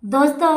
दोस्तों,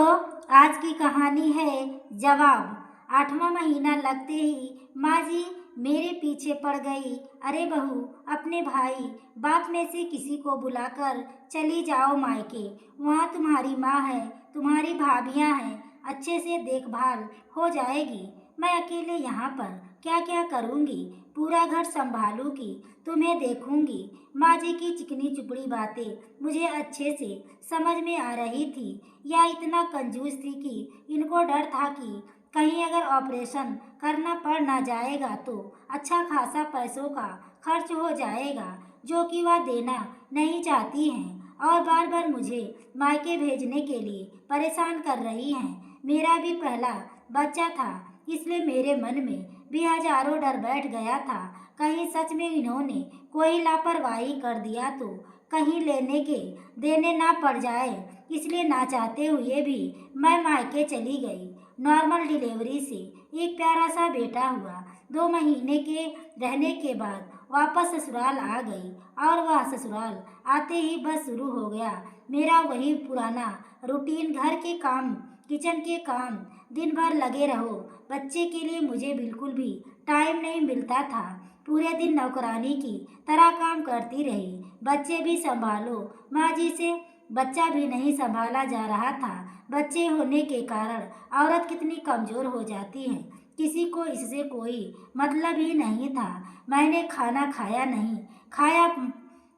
आज की कहानी है जवाब। 8वां महीना लगते ही माँ जी मेरे पीछे पड़ गई। अरे बहू, अपने भाई बाप में से किसी को बुलाकर चली जाओ मायके। वहाँ तुम्हारी माँ है, तुम्हारी भाभियाँ हैं, अच्छे से देखभाल हो जाएगी। मैं अकेले यहाँ पर क्या क्या करूँगी? पूरा घर संभालूंगी, तुम्हें देखूंगी। माँ जी की चिकनी चुपड़ी बातें मुझे अच्छे से समझ में आ रही थी। या इतना कंजूस थी कि इनको डर था कि कहीं अगर ऑपरेशन करना पड़ ना जाएगा तो अच्छा खासा पैसों का खर्च हो जाएगा, जो कि वह देना नहीं चाहती हैं और बार बार मुझे मायके भेजने के लिए परेशान कर रही हैं। मेरा भी पहला बच्चा था, इसलिए मेरे मन में भी हजारों डर बैठ गया था। कहीं सच में इन्होंने कोई लापरवाही कर दिया तो कहीं लेने के देने ना पड़ जाए, इसलिए ना चाहते हुए भी मैं मायके चली गई। नॉर्मल डिलीवरी से एक प्यारा सा बेटा हुआ। 2 महीने के रहने के बाद वापस ससुराल आ गई और वह ससुराल आते ही बस शुरू हो गया मेरा वही पुराना रूटीन। घर के काम, किचन के काम, दिन भर लगे रहो। बच्चे के लिए मुझे बिल्कुल भी टाइम नहीं मिलता था। पूरे दिन नौकरानी की तरह काम करती रही। बच्चे भी संभालो, माँ जी से बच्चा भी नहीं संभाला जा रहा था। बच्चे होने के कारण औरत कितनी कमज़ोर हो जाती है, किसी को इससे कोई मतलब ही नहीं था। मैंने खाना खाया नहीं खाया,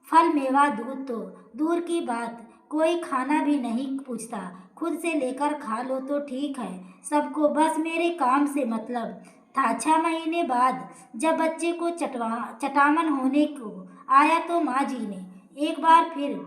फल मेवा दूध तो दूर की बात, कोई खाना भी नहीं पूछता। खुद से लेकर खा लो तो ठीक है, सबको बस मेरे काम से मतलब था। 6 महीने बाद जब बच्चे को चटामन होने को आया तो माँ जी ने एक बार फिर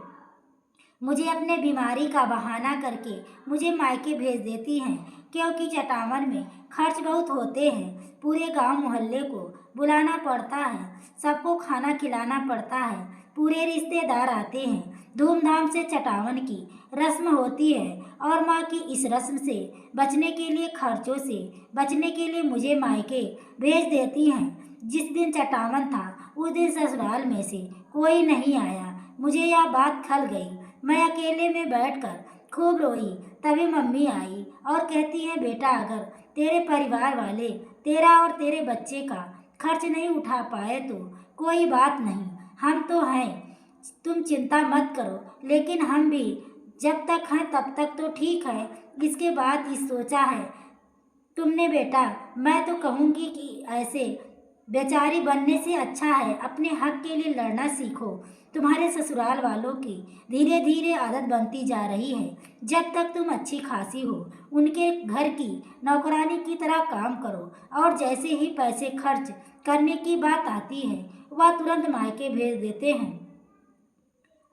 मुझे अपने बीमारी का बहाना करके मुझे मायके भेज देती हैं, क्योंकि चटावन में खर्च बहुत होते हैं। पूरे गांव मोहल्ले को बुलाना पड़ता है, सबको खाना खिलाना पड़ता है, पूरे रिश्तेदार आते हैं। धूमधाम से चटावन की रस्म होती है और माँ की इस रस्म से बचने के लिए, खर्चों से बचने के लिए मुझे मायके भेज देती हैं। जिस दिन चटावन था उस दिन ससुराल में से कोई नहीं आया। मुझे यह बात खल गई। मैं अकेले में बैठकर खूब रोई। तभी मम्मी आई और कहती है, बेटा, अगर तेरे परिवार वाले तेरा और तेरे बच्चे का खर्च नहीं उठा पाए तो कोई बात नहीं, हम तो हैं, तुम चिंता मत करो। लेकिन हम भी जब तक हैं तब तक तो ठीक है, इसके बाद ही सोचा है तुमने। बेटा, मैं तो कहूँगी कि ऐसे बेचारी बनने से अच्छा है अपने हक के लिए लड़ना सीखो। तुम्हारे ससुराल वालों की धीरे धीरे आदत बनती जा रही है। जब तक तुम अच्छी खासी हो उनके घर की नौकरानी की तरह काम करो, और जैसे ही पैसे खर्च करने की बात आती है वह तुरंत मायके भेज देते हैं।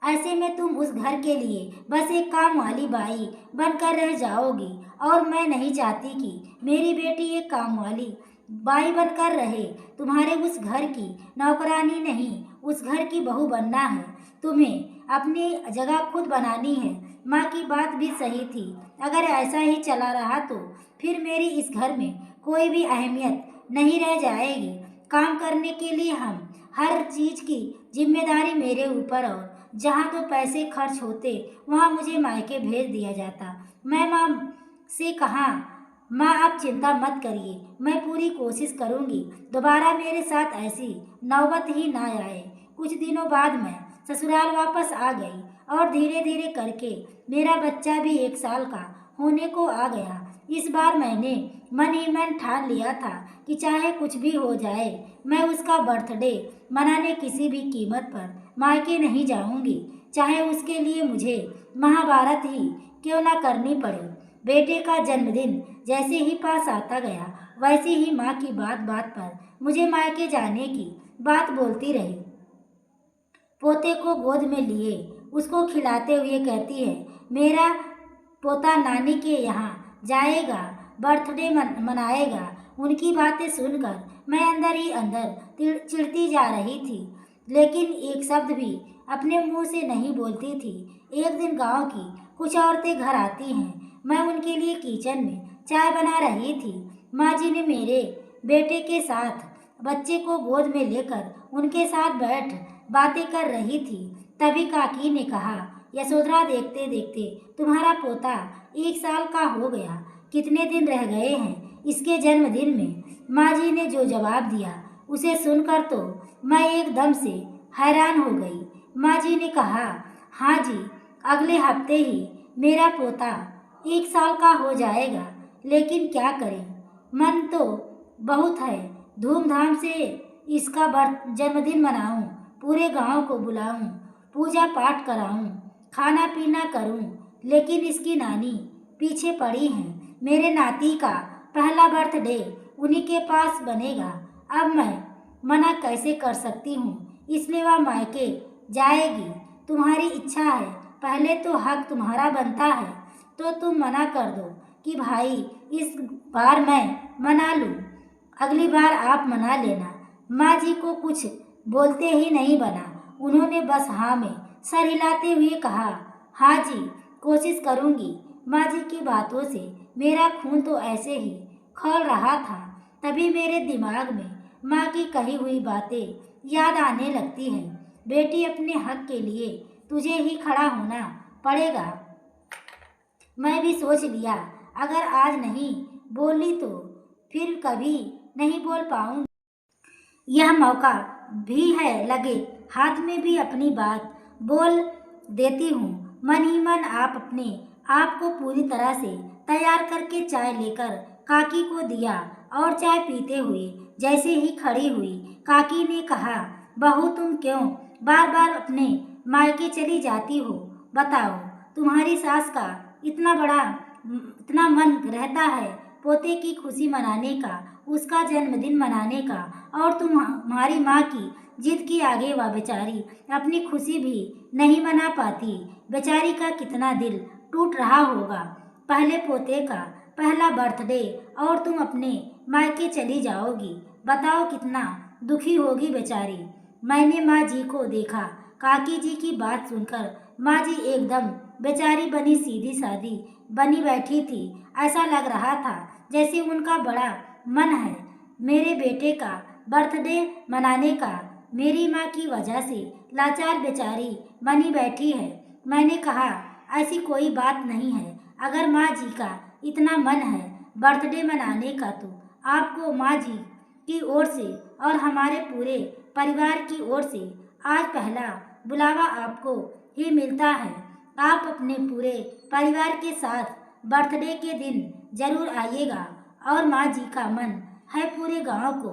ऐसे में तुम उस घर के लिए बस एक काम वाली बाई बनकर रह जाओगी, और मैं नहीं चाहती कि मेरी बेटी एक काम वाली बाई बनकर रहे। तुम्हारे उस घर की नौकरानी नहीं, उस घर की बहू बनना है। तुम्हें अपनी जगह खुद बनानी है। माँ की बात भी सही थी। अगर ऐसा ही चला रहा तो फिर मेरी इस घर में कोई भी अहमियत नहीं रह जाएगी। काम करने के लिए हम हर चीज़ की जिम्मेदारी मेरे ऊपर, और जहाँ तो पैसे खर्च होते वहाँ मुझे मायके भेज दिया जाता। मैं माँ से कहा, माँ आप चिंता मत करिए, मैं पूरी कोशिश करूँगी दोबारा मेरे साथ ऐसी नौबत ही ना आए। कुछ दिनों बाद मैं ससुराल वापस आ गई और धीरे धीरे करके मेरा बच्चा भी 1 साल का होने को आ गया। इस बार मैंने मन ही मन ठान लिया था कि चाहे कुछ भी हो जाए, मैं उसका बर्थडे मनाने किसी भी कीमत पर मायके नहीं जाऊंगी, चाहे उसके लिए मुझे महाभारत ही क्यों ना करनी पड़े। बेटे का जन्मदिन जैसे ही पास आता गया, वैसे ही माँ की बात बात पर मुझे मायके जाने की बात बोलती रही। पोते को गोद में लिए उसको खिलाते हुए कहती है, मेरा पोता नानी के यहाँ जाएगा, बर्थडे मनाएगा। उनकी बातें सुनकर मैं अंदर ही अंदर चिढ़ती जा रही थी, लेकिन एक शब्द भी अपने मुंह से नहीं बोलती थी। एक दिन गांव की कुछ औरतें घर आती हैं। मैं उनके लिए किचन में चाय बना रही थी। माँ जी ने मेरे बेटे के साथ बच्चे को गोद में लेकर उनके साथ बैठ बातें कर रही थी। तभी काकी ने कहा, यशोधरा देखते देखते तुम्हारा पोता 1 साल का हो गया, कितने दिन रह गए हैं इसके जन्मदिन में। माँ जी ने जो जवाब दिया उसे सुनकर तो मैं एकदम से हैरान हो गई। माँ जी ने कहा, हाँ जी, अगले हफ्ते ही मेरा पोता 1 साल का हो जाएगा, लेकिन क्या करें, मन तो बहुत है, धूमधाम से इसका जन्मदिन मनाऊं, पूरे गांव को बुलाऊं, पूजा पाठ कराऊं, खाना पीना करूं, लेकिन इसकी नानी पीछे पड़ी हैं। मेरे नाती का पहला बर्थडे उन्हीं के पास बनेगा, अब मैं मना कैसे कर सकती हूँ, इसलिए वह मायके जाएगी। तुम्हारी इच्छा है, पहले तो हक तुम्हारा बनता है, तो तुम मना कर दो कि भाई इस बार मैं मना लूँ, अगली बार आप मना लेना। माँ जी को कुछ बोलते ही नहीं बना, उन्होंने बस हाँ में सर हिलाते हुए कहा, हाँ जी, कोशिश करूँगी। माँ जी की बातों से मेरा खून तो ऐसे ही खौल रहा था। तभी मेरे दिमाग में माँ की कही हुई बातें याद आने लगती हैं। बेटी, अपने हक के लिए तुझे ही खड़ा होना पड़ेगा। मैं भी सोच लिया, अगर आज नहीं बोली तो फिर कभी नहीं बोल पाऊंगी। यह मौका भी है, लगे हाथ में भी अपनी बात बोल देती हूँ। मन ही मन आप अपने आप को पूरी तरह से तैयार करके चाय लेकर काकी को दिया और चाय पीते हुए जैसे ही खड़ी हुई, काकी ने कहा, बहू तुम क्यों बार बार अपने मायके चली जाती हो? बताओ, तुम्हारी सास का इतना मन रहता है पोते की खुशी मनाने का, उसका जन्मदिन मनाने का, और तुम्हारी माँ की जिद की आगे वह बेचारी अपनी खुशी भी नहीं मना पाती। बेचारी का कितना दिल टूट रहा होगा। पहले पोते का पहला बर्थडे और तुम अपने मायके चली जाओगी, बताओ कितना दुखी होगी बेचारी। मैंने माँ जी को देखा। काकी जी की बात सुनकर माँ जी एकदम बेचारी बनी सीधी सादी बनी बैठी थी। ऐसा लग रहा था जैसे उनका बड़ा मन है मेरे बेटे का बर्थडे मनाने का। मेरी माँ की वजह से लाचार बेचारी बनी बैठी है। मैंने कहा, ऐसी कोई बात नहीं है, अगर माँ जी का इतना मन है बर्थडे मनाने का तो आपको माँ जी की ओर से और हमारे पूरे परिवार की ओर से आज पहला बुलावा आपको ही मिलता है। आप अपने पूरे परिवार के साथ बर्थडे के दिन जरूर आइएगा, और माँ जी का मन है पूरे गांव को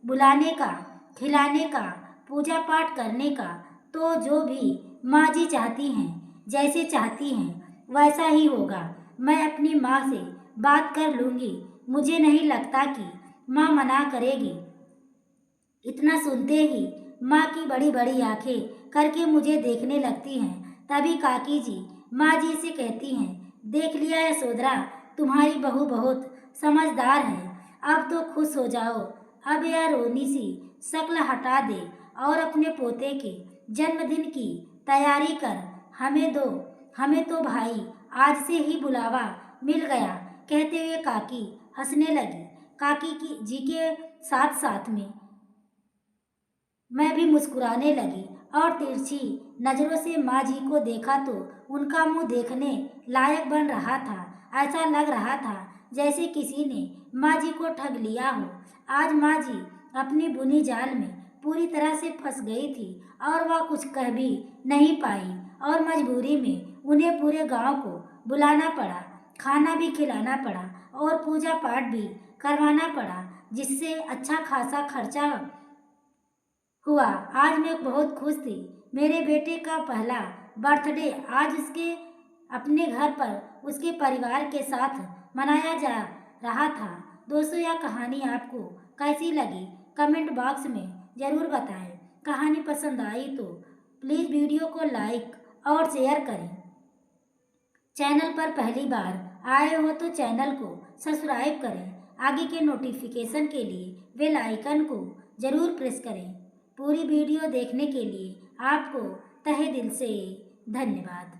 बुलाने का, खिलाने का, पूजा पाठ करने का। तो जो भी माँ जी चाहती हैं, जैसे चाहती हैं वैसा ही होगा। मैं अपनी माँ से बात कर लूँगी, मुझे नहीं लगता कि माँ मना करेगी। इतना सुनते ही माँ की बड़ी बड़ी आंखें करके मुझे देखने लगती हैं। तभी काकी जी माँ जी से कहती हैं, देख लिया यशोधरा, तुम्हारी बहू बहुत समझदार है, अब तो खुश हो जाओ। अब यह रोनी सी शक्ल हटा दे और अपने पोते के जन्मदिन की तैयारी कर, हमें दो, हमें तो भाई आज से ही बुलावा मिल गया। कहते हुए काकी हंसने लगी। काकी की जी के साथ साथ में मैं भी मुस्कुराने लगी और तिरछी नजरों से माँ जी को देखा तो उनका मुंह देखने लायक बन रहा था। ऐसा लग रहा था जैसे किसी ने माँ जी को ठग लिया हो। आज माँ जी अपनी बुनी जाल में पूरी तरह से फंस गई थी और वह कुछ कह भी नहीं पाई, और मजबूरी में उन्हें पूरे गांव को बुलाना पड़ा, खाना भी खिलाना पड़ा और पूजा पाठ भी करवाना पड़ा, जिससे अच्छा खासा खर्चा हुआ। आज मैं बहुत खुश थी। मेरे बेटे का पहला बर्थडे आज उसके अपने घर पर उसके परिवार के साथ मनाया जा रहा था। दोस्तों, यह कहानी आपको कैसी लगी कमेंट बॉक्स में ज़रूर बताएं। कहानी पसंद आई तो प्लीज़ वीडियो को लाइक और शेयर करें। चैनल पर पहली बार आए हो तो चैनल को सब्सक्राइब करें। आगे के नोटिफिकेशन के लिए बेल आइकन को ज़रूर प्रेस करें। पूरी वीडियो देखने के लिए आपको तहे दिल से धन्यवाद।